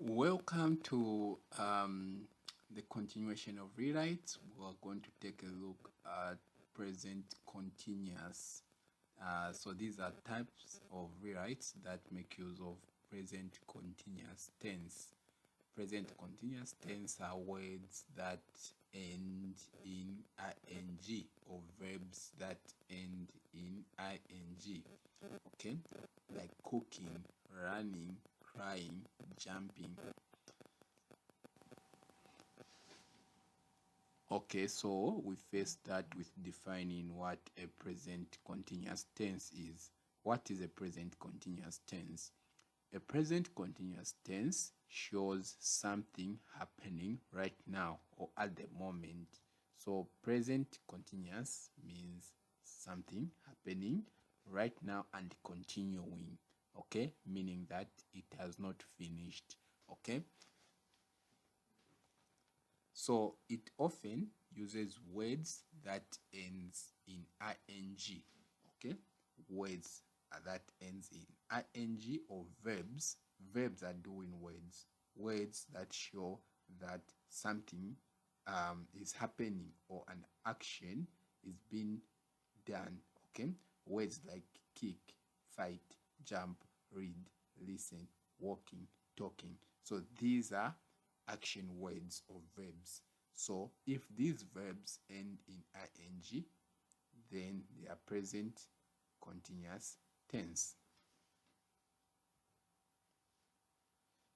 Welcome to the continuation of rewrites. We are going to take a look at present continuous. So these are types of rewrites that make use of present continuous tense. Present continuous tense are words that end in ing or verbs that end in ing. Okay, like cooking, running, crying, jumping. Okay, so we first start with defining what a present continuous tense is. What is a present continuous tense? A present continuous tense shows something happening right now or at the moment. So present continuous means something happening right now and continuing, okay, meaning that it has not finished. Okay, so it often uses words that ends in ing. Okay, words that ends in ing or verbs. Verbs are doing words. Words that show that something is happening or an action is being done. Okay, words like kick, fight, jump, read, listen, walking, talking. So these are action words or verbs. So if these verbs end in ing, then they are present continuous tense.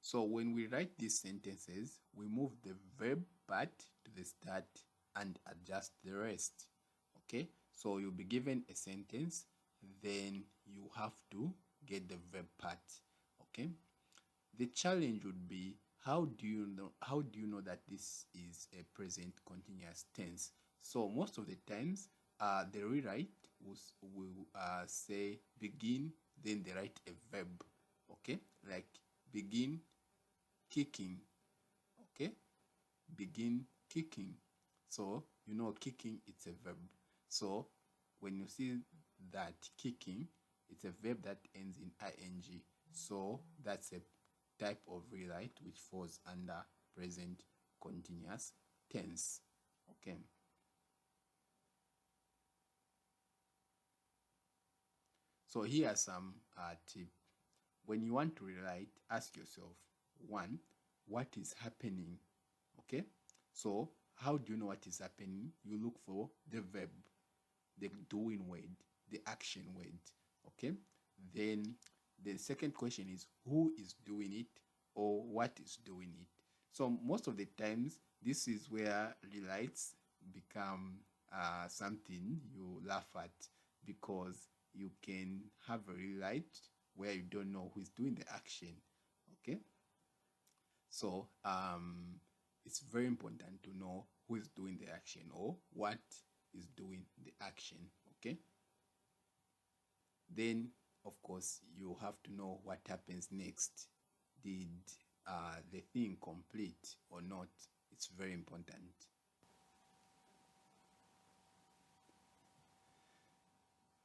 So when we write these sentences, we move the verb part to the start and adjust the rest. Okay, so you'll be given a sentence, then you have to get the verb part. Okay, the challenge would be, how do you know that this is a present continuous tense? So most of the times the rewrite will say begin, then they write a verb. Okay, like begin kicking. Okay, begin kicking. So you know kicking, it's a verb. So when you see that kicking, it's a verb that ends in ing. So that's a type of rewrite which falls under present continuous tense. Okay. So here are some tips. When you want to rewrite, ask yourself, one, what is happening? Okay. So how do you know what is happening? You look for the verb, the doing word, the action word. Okay. Then the second question is, who is doing it or what is doing it? So most of the times, this is where rewrites become something you laugh at, because you can have a rewrite where you don't know who is doing the action. Okay, so it's very important to know who is doing the action or what is doing the action. Okay, then of course you have to know what happens next. Did the thing complete or not? It's very important.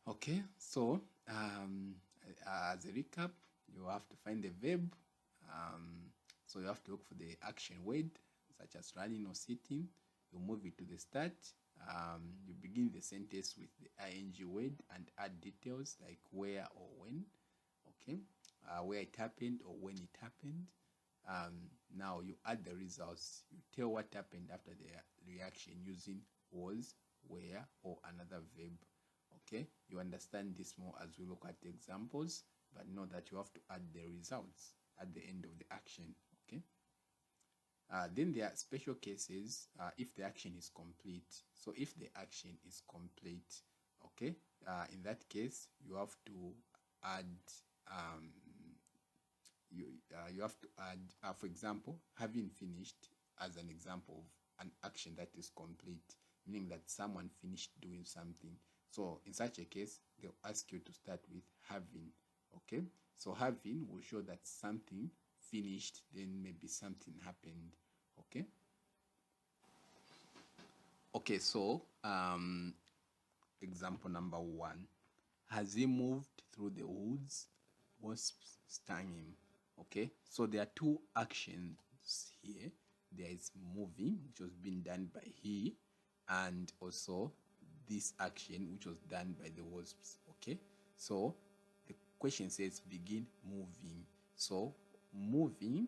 Okay, so as a recap, you have to find the verb. So you have to look for the action word, such as running or sitting. You move it to the start. You begin the sentence with the ing word and add details like where or when. Okay, where it happened or when it happened. Now you add the results. You tell what happened after the reaction using was, where, or another verb. Okay, you understand this more as we look at the examples, but know that you have to add the results at the end of the action. Okay, then there are special cases if the action is complete. So if the action is complete, okay, in that case you have to add you have to add, for example, having finished, as an example of an action that is complete, meaning that someone finished doing something. So in such a case, they'll ask you to start with having. Okay, so having will show that something finished, then maybe something happened. Okay, okay, so example number 1, has he moved through the woods? Wasps stung him. Okay, so there are two actions here. There is moving, which was being done by he, and also this action, which was done by the wasps. Okay, so the question says begin moving. So moving,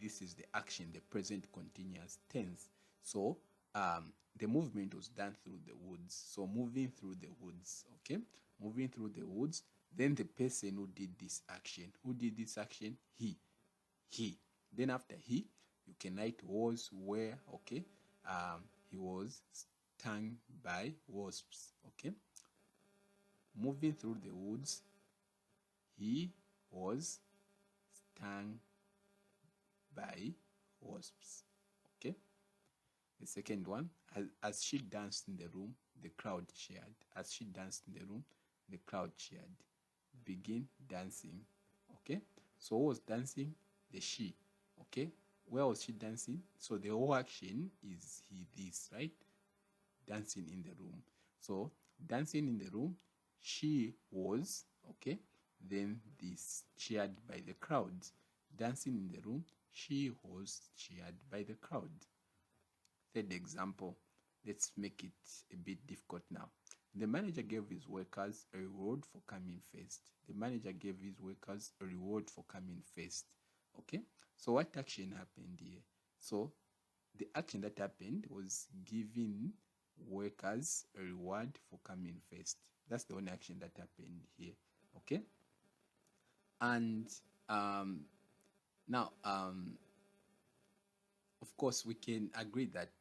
this is the action, the present continuous tense. So the movement was done through the woods. So moving through the woods. Okay, moving through the woods. Then the person who did this action, he. Then after he, you can write was, where. Okay, he was stung by wasps. Okay, moving through the woods, he was stung by wasps. Okay, the second one, as she danced in the room, the crowd cheered. As she danced in the room, the crowd cheered. Begin dancing. Okay, so who was dancing? The she. Okay, where was she dancing? So the whole action is he, this, right? Dancing in the room. So dancing in the room, she was, okay, then this, cheered by the crowd. Dancing in the room, she was cheered by the crowd. Third example, let's make it a bit difficult now. The manager gave his workers a reward for coming first. The manager gave his workers a reward for coming first. Okay, so what action happened here? So the action that happened was giving workers a reward for coming first. That's the only action that happened here. Okay, and now of course we can agree that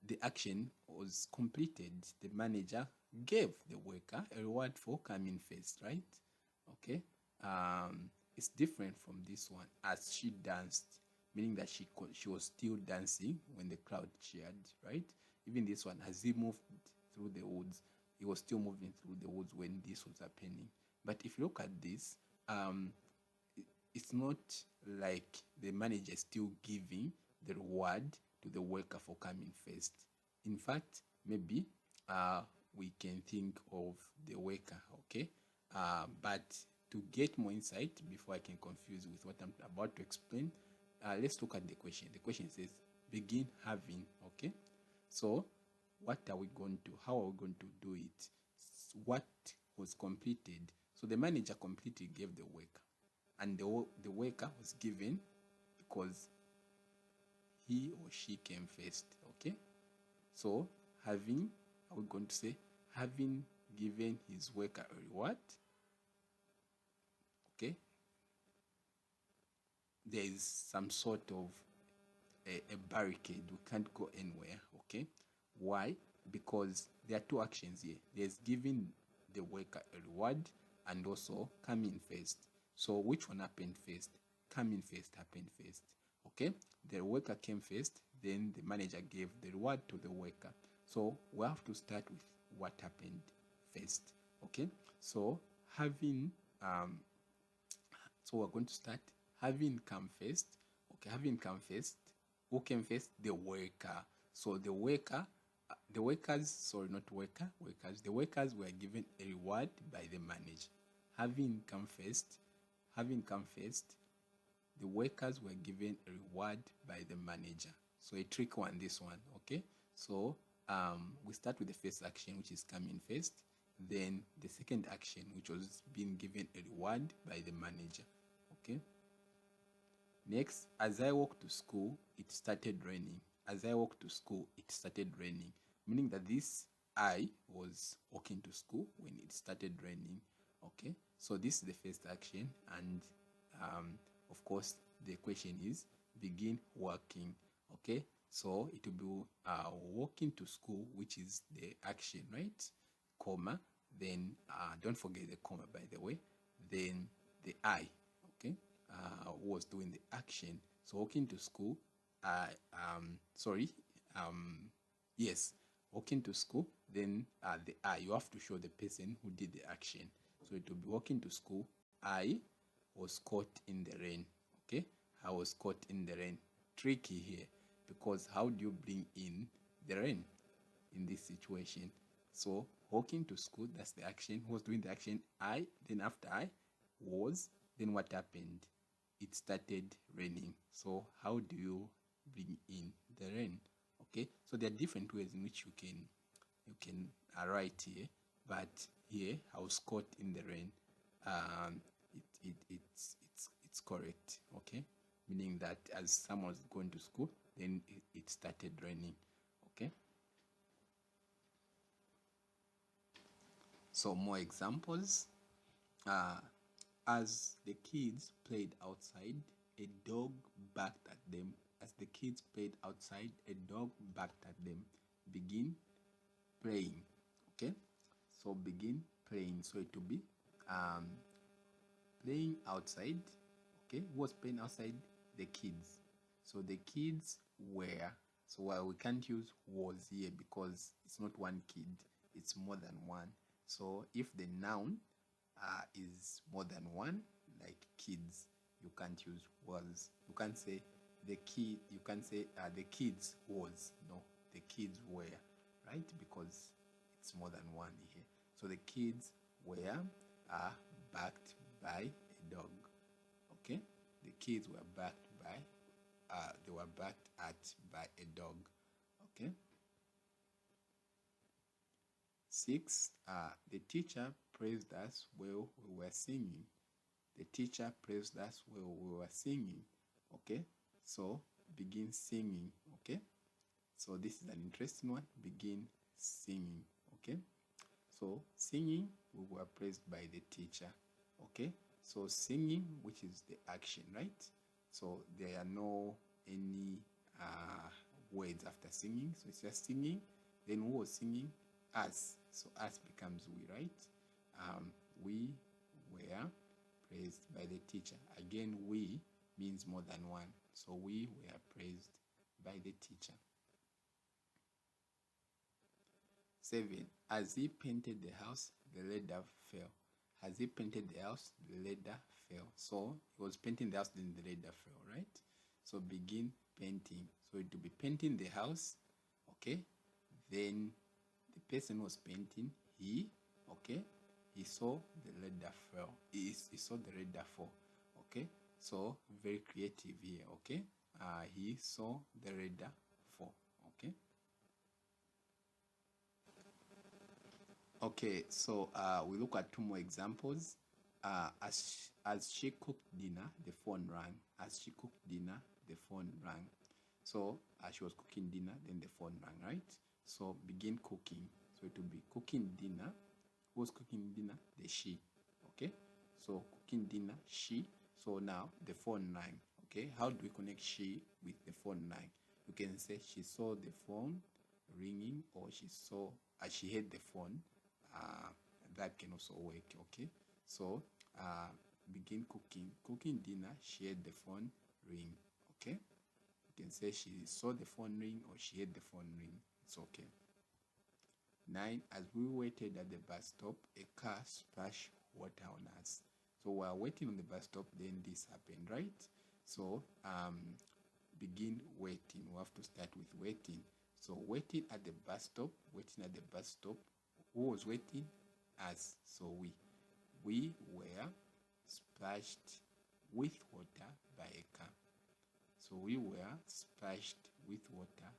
the action was completed. The manager gave the worker a reward for coming first, right? Okay, it's different from this one. As she danced, meaning that she was still dancing when the crowd cheered, right? Even this one, as he moved through the woods, he was still moving through the woods when this was happening. But if you look at this, it's not like the manager is still giving the reward to the worker for coming first. In fact, maybe we can think of the worker, okay? But to get more insight, before I can confuse with what I'm about to explain, let's look at the question. The question says, begin having, okay? So what are we going to, how are we going to do it? What was completed? So the manager completely gave the worker, and the worker was given because he or she came first. Okay, so having, are we going to say having given his worker a reward? Okay, there is some sort of a barricade. We can't go anywhere. Okay, why? Because there are two actions here. There's giving the worker a reward and also coming first. So which one happened first? Coming first happened first. Okay, the worker came first, then the manager gave the reward to the worker. So we have to start with what happened first. Okay, so having so we're going to start having come first. Okay, having come first. Who came first? The worker. So the worker, the workers, sorry, not worker, workers. The workers were given a reward by the manager. Having come first, the workers were given a reward by the manager. So a trick one, this one, okay? So we start with the first action, which is coming first. Then the second action, which was being given a reward by the manager, okay? Next, as I walked to school, it started raining. As I walked to school, it started raining, meaning that this I was walking to school when it started raining. Okay, so this is the first action, and of course, the question is begin working. Okay, so it will be walking to school, which is the action, right? Comma, then don't forget the comma, by the way. Then the I, okay, was doing the action. So walking to school, yes, walking to school, then the I, you have to show the person who did the action. So it will be walking to school, I was caught in the rain. Okay, I was caught in the rain. Tricky here, because how do you bring in the rain in this situation? So walking to school, that's the action. Who was doing the action? I. Then after I was then what happened? It started raining. So how do you bring in the rain? Okay, so there are different ways in which you can write here, but here I was caught in the rain. It's correct. Okay, meaning that as someone was going to school, then it started raining. Okay, so more examples. As the kids played outside, a dog barked at them. As the kids played outside, a dog barked at them. Begin playing. Okay, so begin playing. So it will be um, playing outside. Okay, who was playing outside? The kids. So the kids were. So while we can't use was here because it's not one kid, it's more than one. So if the noun is more than one, like kids, you can't use was. You can't say the kid. You can't say the kids was. No, the kids were, right? Because it's more than one here. So the kids were backed by a dog. Okay, the kids were backed by. They were backed at by a dog. Okay. 6. The teacher praised us while we were singing. The teacher praised us while we were singing. Okay, so begin singing. Okay, so this is an interesting one. Begin singing. Okay, so singing, we were praised by the teacher. Okay, so singing, which is the action, right? So there are no any words after singing, so it's just singing. Then who was singing? Us. So us becomes we, right? We were praised by the teacher. Again, we means more than one. So we were praised by the teacher. 7. As he painted the house, the ladder fell. As he painted the house, the ladder fell. So he was painting the house, then the ladder fell, right? So begin painting. So it will be painting the house, okay? Then the person was painting, okay? He saw the ladder fell. He saw the ladder fall, okay? So very creative here, okay? He saw the ladder fall, okay? Okay, so we look at two more examples. As she cooked dinner, the phone rang. As she cooked dinner, the phone rang. So she was cooking dinner, then the phone rang, right? So begin cooking. So it will be cooking dinner. Who was cooking dinner? The she. Okay. So cooking dinner, she. So now the phone rang. Okay. How do we connect she with the phone rang? You can say she saw the phone ringing, or she heard the phone. That can also work. Okay. So begin cooking dinner. She heard the phone ring. Okay. You can say she saw the phone ring or she heard the phone ring. It's okay. 9. As we waited at the bus stop, a car splashed water on us. So while waiting on the bus stop, then this happened, right? So begin waiting. We have to start with waiting. So waiting at the bus stop, who was waiting? Us. So we were splashed with water by a car. So we were splashed with water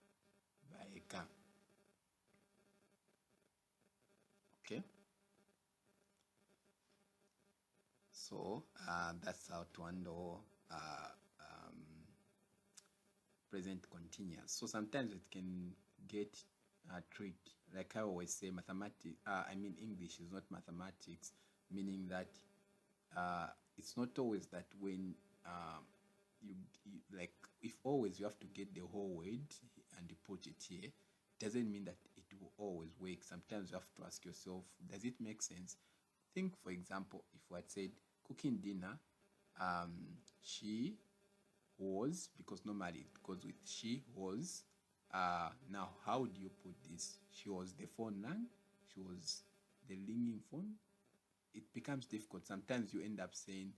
by a car. Okay. So that's how to handle present continuous. So sometimes it can get tricky. Like I always say, English is not mathematics, meaning that it's not always that when you like, if always you have to get the whole word and you put it here, it doesn't mean that it will always work. Sometimes you have to ask yourself, does it make sense? Think, for example, if we had said cooking dinner, she was, because normally it goes with she was. Now, how do you put this? She was the phone rang. She was the ringing phone. It becomes difficult. Sometimes you end up saying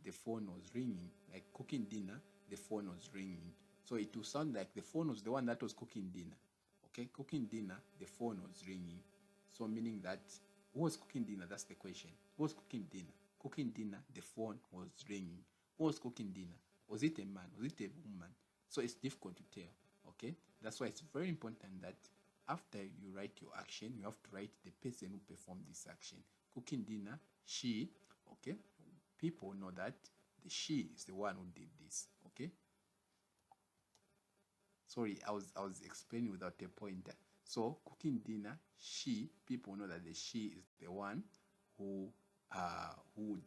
the phone was ringing. Like cooking dinner, the phone was ringing. So it will sound like the phone was the one that was cooking dinner. Okay, cooking dinner, the phone was ringing. So meaning that, who was cooking dinner? That's the question. Who was cooking dinner? cooking dinner, the phone was ringing. Who was cooking dinner? Was it a man? Was it a woman? So it's difficult to tell. Okay, that's why it's very important that after you write your action, you have to write the person who performed this action. Cooking dinner, she. Okay, people know that the she is the one who did this. Okay, sorry, I was explaining without a pointer. So cooking dinner, she, people know that the she is the one who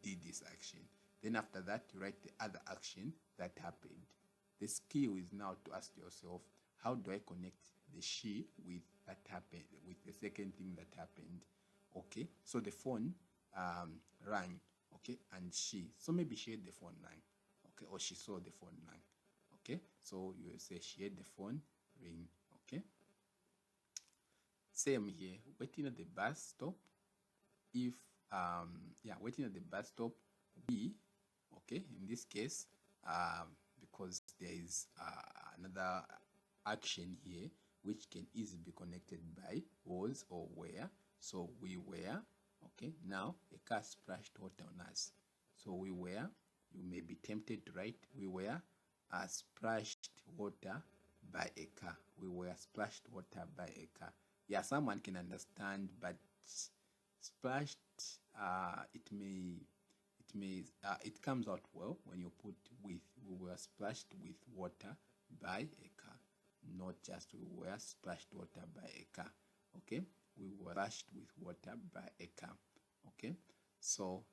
did this action. Then after that, you write the other action that happened. The skill is now to ask yourself, how do I connect the she with that happened, with the second thing that happened? Okay, so the phone rang, okay, and she, so maybe she had the phone rang, okay, or she saw the phone rang. Okay, so you say she had the phone ring. Okay, same here, waiting at the bus stop. If yeah, waiting at the bus stop, we, okay, in this case, because there is another action here which can easily be connected by was or were. So we were, okay, now a car splashed water on us. So we were, you may be tempted to write we were splashed water by a car. We were splashed water by a car. Yeah, someone can understand, but splashed, it comes out well when you put with. We were splashed with water by a car, not just we were splashed water by a car. Okay, we were splashed with water by a car. Okay, so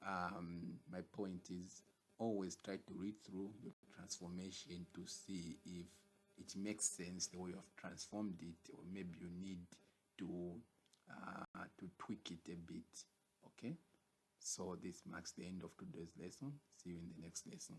my point is, always try to read through your transformation to see if it makes sense the way you have transformed it, or maybe you need to tweak it a bit. Okay, so this marks the end of today's lesson. See you in the next lesson.